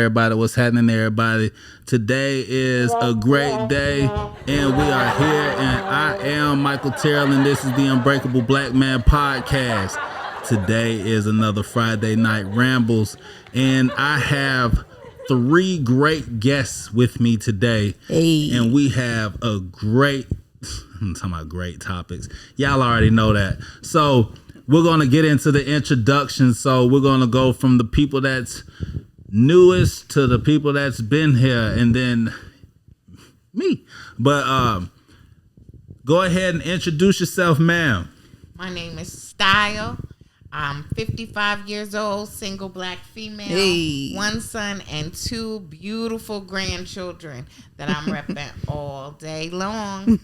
everybody? What's happening, everybody? Today is a great day, and we are here, and I am Michael Terrell, and this is the Unbreakable Black Man Podcast. Today is another Friday night Rambles, and I have 3 great guests with me today, and we have a great, I'm talking about great topics. Y'all already know that. So we're going to get into the introduction. So we're going to go from the people that's newest to the people that's been here, and then me. But go ahead and introduce yourself, ma'am. My name is Style. I'm 55 years old, single black female, 1 son and 2 beautiful grandchildren that I'm repping all day long.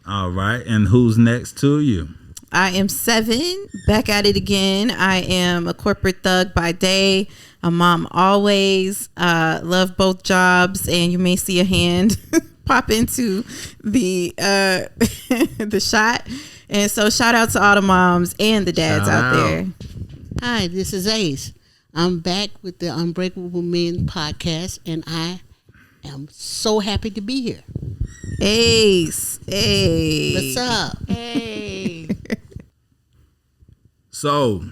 All right, and who's next to you? I am 7, back at it again. I am a corporate thug by day, a mom always, love both jobs, and you may see a hand pop into the the shot. And so shout out to all the moms and the dads out there. Hi, this is Ace. I'm back with the Unbreakable Men podcast, and I am so happy to be here. Ace. Hey. What's up? Hey. So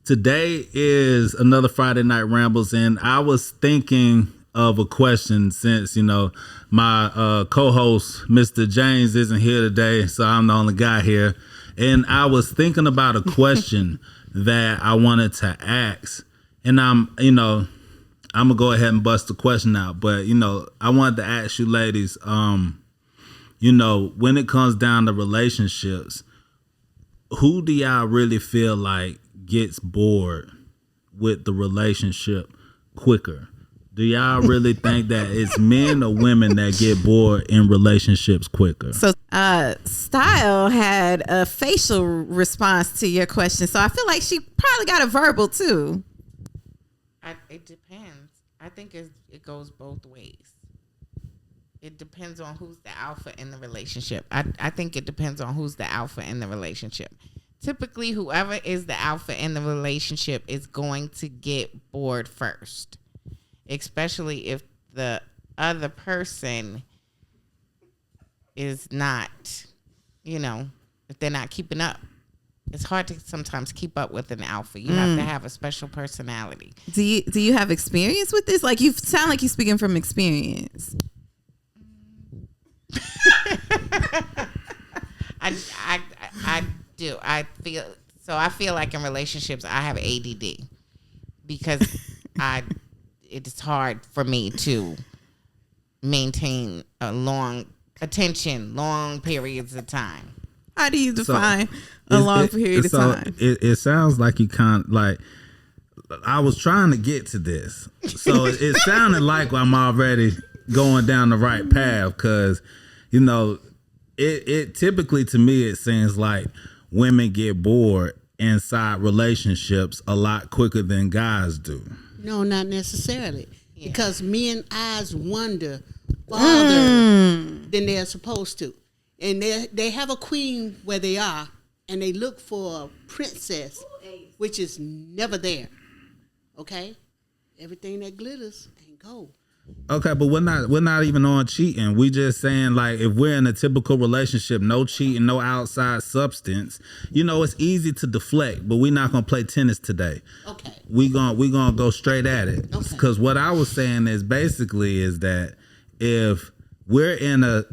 today is another Friday Night Rambles, and I was thinking of a question since, you know, my co-host, Mr. James, isn't here today, so I'm the only guy here. And I was thinking about a question that I wanted to ask. And I'm going to go ahead and bust the question out. But, I wanted to ask you ladies, when it comes down to relationships, who do y'all really feel like gets bored with the relationship quicker? Do y'all really think that it's men or women that get bored in relationships quicker? So Style had a facial response to your question. So I feel like she probably got a verbal too. It depends. I think it goes both ways. It depends on who's the alpha in the relationship. I think it depends on who's the alpha in the relationship. Typically, whoever is the alpha in the relationship is going to get bored first. Especially if the other person is not, if they're not keeping up. It's hard to sometimes keep up with an alpha. You have to have a special personality. Do you have experience with this? Like, you sound like you're speaking from experience. I do. I feel like in relationships I have ADD because it's hard for me to maintain a long periods of time. How do you define a long period of time? It sounds like you kind of like, I was trying to get to this. So it sounded like I'm already going down the right path because, it typically, to me, it seems like women get bored inside relationships a lot quicker than guys do. No, not necessarily. Yeah. Because men's eyes wander farther than they're supposed to. And they have a queen where they are, and they look for a princess, which is never there. Okay? Everything that glitters ain't gold. Okay, but we're not even on cheating. We just saying, like, if we're in a typical relationship, no cheating, no outside substance, it's easy to deflect, but we're not gonna play tennis today. Okay. We gonna go straight at it. Okay. Because what I was saying is basically is that if we're in a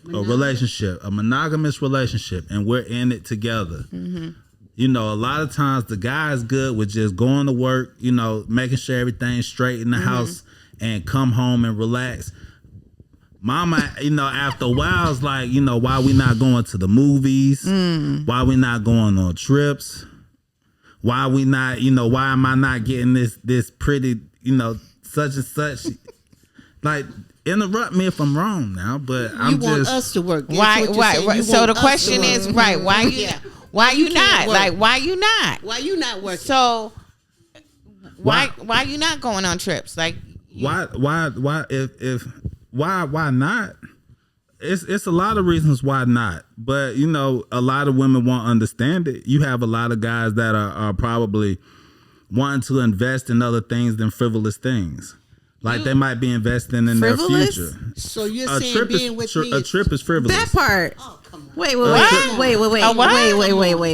relationship, a monogamous relationship, and we're in it together, a lot of times the guy is good with just going to work, making sure everything's straight in the house, and come home and relax. Mama, after a while, it's like, why we not going to the movies? Why we not going on trips? Why we not, why am I not getting this pretty, such and such? Like, interrupt me if I'm wrong now, but you want us to work. Why? So the question is, right? Why you? Yeah. Why you not? Work. Like, why you not? Why you not working? So why you not going on trips? Like, why not? It's a lot of reasons why not, but a lot of women won't understand it. You have a lot of guys that are probably wanting to invest in other things than frivolous things. Like they might be investing in their Frivolous? future. So you're saying being with me a trip is frivolous. That part. Oh, come on. Wait. A what?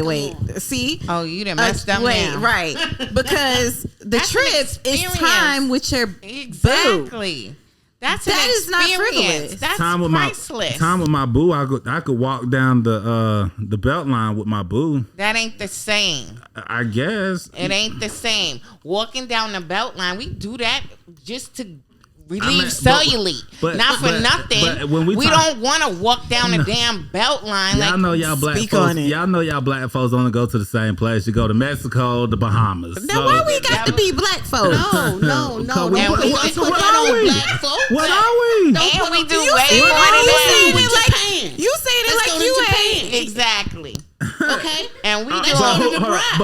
Wait. See? Oh, you done messed up now. Right. Because the That's an trip is experience. time with your boo. Exactly. That is not experience. frivolous. That's Time with priceless. time with my boo. I could walk down the belt line with my boo. That ain't the same. I guess. It ain't the same. Walking down the belt line, we do that just to relieve cellulite. but Nothing. but when we don't want to walk down the damn belt line. Y'all Like, know y'all black speak folks. on it. Y'all know y'all black folks only go to the same place. You go to Mexico, the Bahamas. Now why we got to be black folks? No. What Don't put that are on we? black folks. What are we? and we do You way saying more it than like that. Japan. you saying it Let's like go to you Japan. ain't. Exactly. Okay. And we do Let's go to the bride.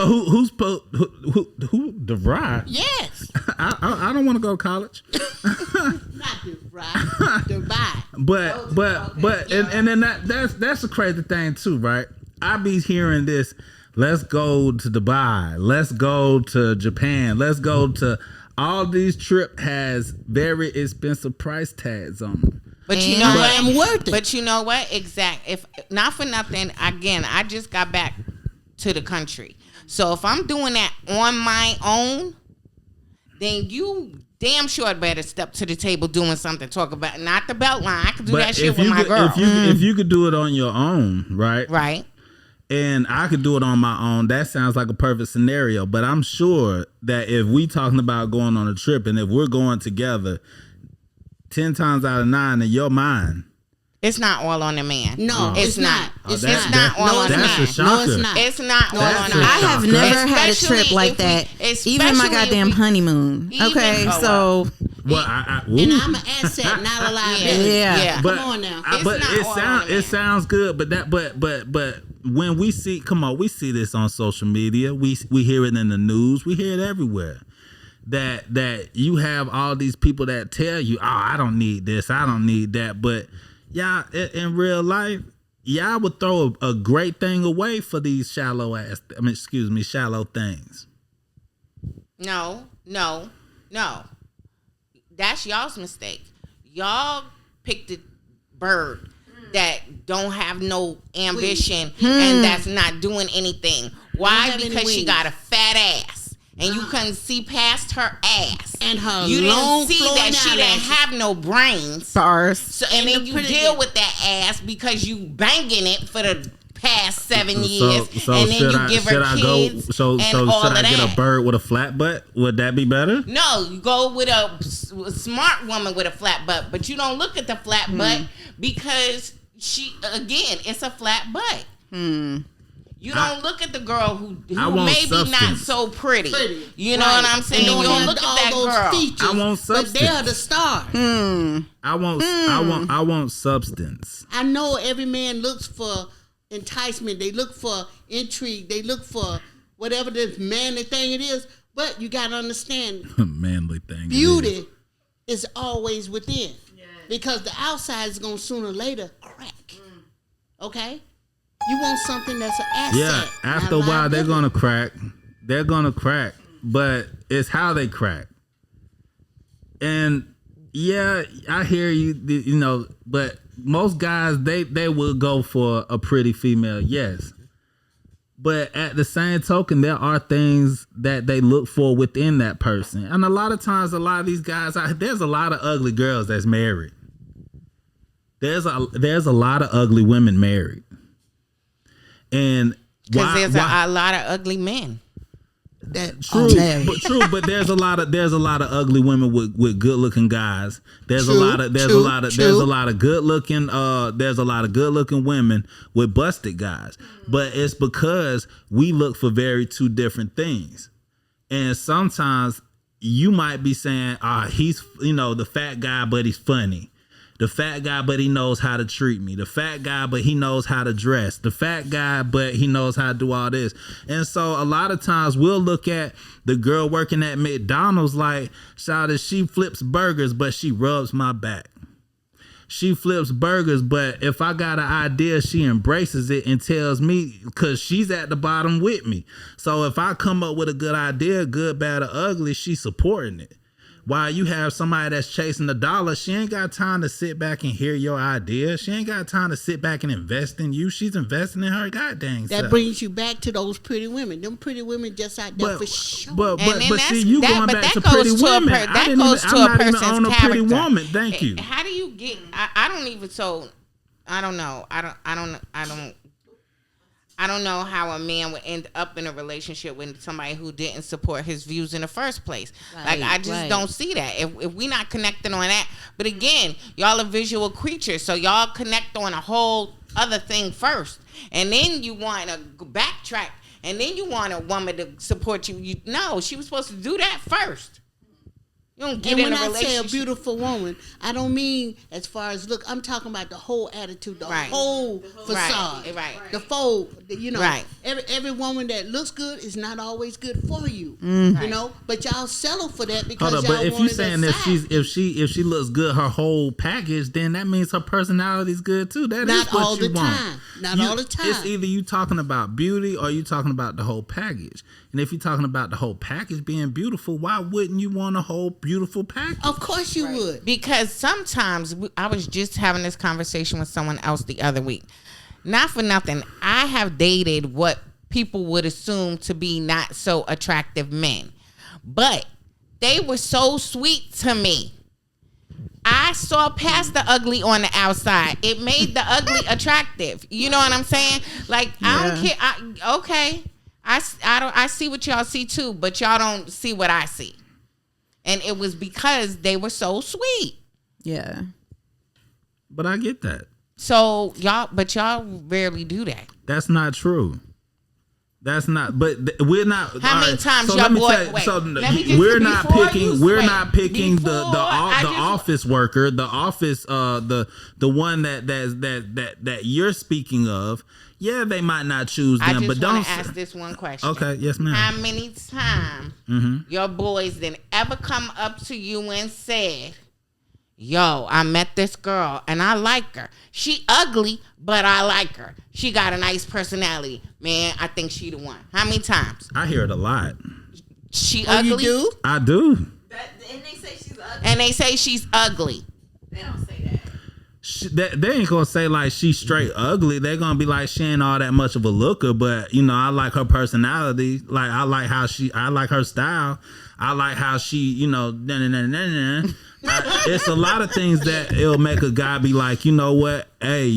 But who the bride? Yes. I don't want to go to college. Not the bride. The bride. But and then that's a crazy thing too, right? I be hearing this. Let's go to Dubai. Let's go to Japan. Let's go to all these trip has very expensive price tags on them. But you know what? I'm worth it. But you know what? If not for nothing, again, I just got back to the country. So if I'm doing that on my own, then you damn sure better step to the table doing something. Talk about not the belt line. I could do that shit with my girl. If you could do it on your own, right? Right. And I could do it on my own. That sounds like a perfect scenario. But I'm sure that if we talking about going on a trip and if we're going together, 10 times out of 9 in your mind, It's not all on the man. No, it's not. It's not all on the man. That's a shocker. No, it's not. It's not all on the a man. I have never had a Especially trip like if we- that. especially Even my if goddamn we- honeymoon. Even- Okay, oh, so well, And I'm an asset, not a liability. Yeah. but, Come on now. It's but not it all sounds on the man. good. But when we see, we see this on social media. We hear it in the news. We hear it everywhere. That you have all these people that tell you, oh, I don't need this, I don't need that. But y'all, in real life, y'all would throw a great thing away for these shallow things. No. That's y'all's mistake. Y'all picked a bird that don't have no ambition and that's not doing anything. Why? have any Because she wings. got a fat ass. And you couldn't see past her ass. And her you long didn't see flowing that she didn't eyelashes. have no brains. bars. So, and then the you pretty deal lips. with that ass because you banging it for the past 7 So years, and then you give her kids So and should all of I that. get a bird with a flat butt? Would that be better? No, you go with a smart woman with a flat butt, but you don't look at the flat butt because it's a flat butt. You don't look at the girl who I want maybe not substance. so pretty. You know Right. what I'm saying? And You don't have look at all that those girl. features, I want but substance. they are the stars. I want substance. I know every man looks for enticement. They look for intrigue. They look for whatever this manly thing it is. But you got to understand, Manly thing. beauty is always within. Because the outside is going to sooner or later crack. Okay? You want something that's an asset. Yeah, after a not while they're liability. gonna crack. They're gonna crack, but it's how they crack. And yeah, I hear you. You know, but most guys they will go for a pretty female, yes. But at the same token, there are things that they look for within that person, and a lot of times, a lot of these guys, there's a lot of ugly girls that's married. There's a lot of ugly women married. And Because there's a lot of ugly men. True, but there's a lot of ugly women with good looking guys. There's a lot of good looking women with busted guys. But it's because we look for very two different things. And sometimes you might be saying, he's the fat guy, but he's funny. The fat guy, but he knows how to treat me. The fat guy, but he knows how to dress. The fat guy, but he knows how to do all this. And so a lot of times we'll look at the girl working at McDonald's like, she flips burgers, but she rubs my back. she flips burgers, but if I got an idea, she embraces it and tells me, because she's at the bottom with me. So if I come up with a good idea, good, bad, or ugly, she's supporting it. While you have somebody that's chasing the dollar, she ain't got time to sit back and hear your idea. She ain't got time to sit back and invest in you. She's investing in her goddamn self. That brings you back to those pretty women. Them pretty women just out there for sure. But see, you going back to pretty women. That goes to a person's on a character. pretty woman. Thank you. How do you get? I don't even. So I don't know. I don't know how a man would end up in a relationship with somebody who didn't support his views in the first place. Right, I just don't see that. If we not connecting on that, but again, y'all are visual creatures, so y'all connect on a whole other thing first, and then you want to backtrack, and then you want a woman to support you. No, she was supposed to do that first. You don't get in a relationship. When I say a beautiful woman, I don't mean as far as look. I'm talking about the whole attitude, the whole facade, the full. Every woman that looks good is not always good for you. You know, but y'all settle for that because y'all but if want you saying that if she looks good, her whole package, then that means her personality is good too. That not is what all you the want. time. Not all the time. It's either you talking about beauty or you talking about the whole package. And if you're talking about the whole package being beautiful, why wouldn't you want a whole beautiful package? Of course you would. Because sometimes I was just having this conversation with someone else the other week. Not for nothing, I have dated what people would assume to be not so attractive men. But they were so sweet to me. I saw past the ugly on the outside. It made the ugly attractive. You know what I'm saying? Like, I don't care. Okay. I see what y'all see too, but y'all don't see what I see. And it was because they were so sweet. Yeah. But I get that. So y'all rarely do that. That's not true. That's not. But we're not. How many times so y'all we're not picking the office worker, the office the one that you're speaking of. Yeah, they might not choose them, but don't ask this one question. Okay, yes, ma'am. How many times your boys didn't ever come up to you and said, "Yo, I met this girl and I like her. She ugly, but I like her. She got a nice personality. Man, I think she the one." How many times? I hear it a lot. She ugly? You do? I do. And they say she's ugly. And they say she's ugly. They don't say that. They ain't gonna say like she's straight ugly. They're gonna be like she ain't all that much of a looker, but I like her personality. Like I like her style. I like how she, it's a lot of things that it'll make a guy be like, you know what? Hey,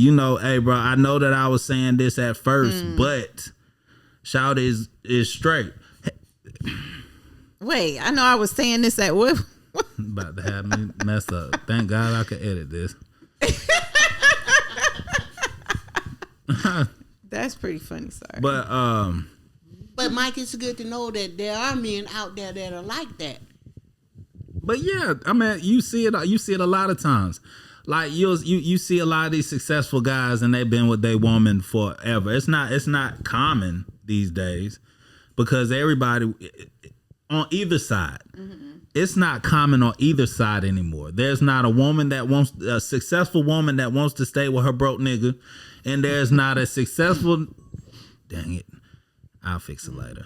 bro, I know that I was saying this at first, but shout is straight. Wait, I know I was saying this at what? About to have me mess up. Thank God I could edit this. That's pretty funny, sorry. But Mike, it's good to know that there are men out there that are like that. But yeah, I mean, you see it a lot of times. Like you see a lot of these successful guys and they've been with their woman forever. It's not common these days because everybody on either side. It's not common on either side anymore. There's not a successful woman that wants to stay with her broke nigga, and there's not a successful. Dang it, I'll fix it later.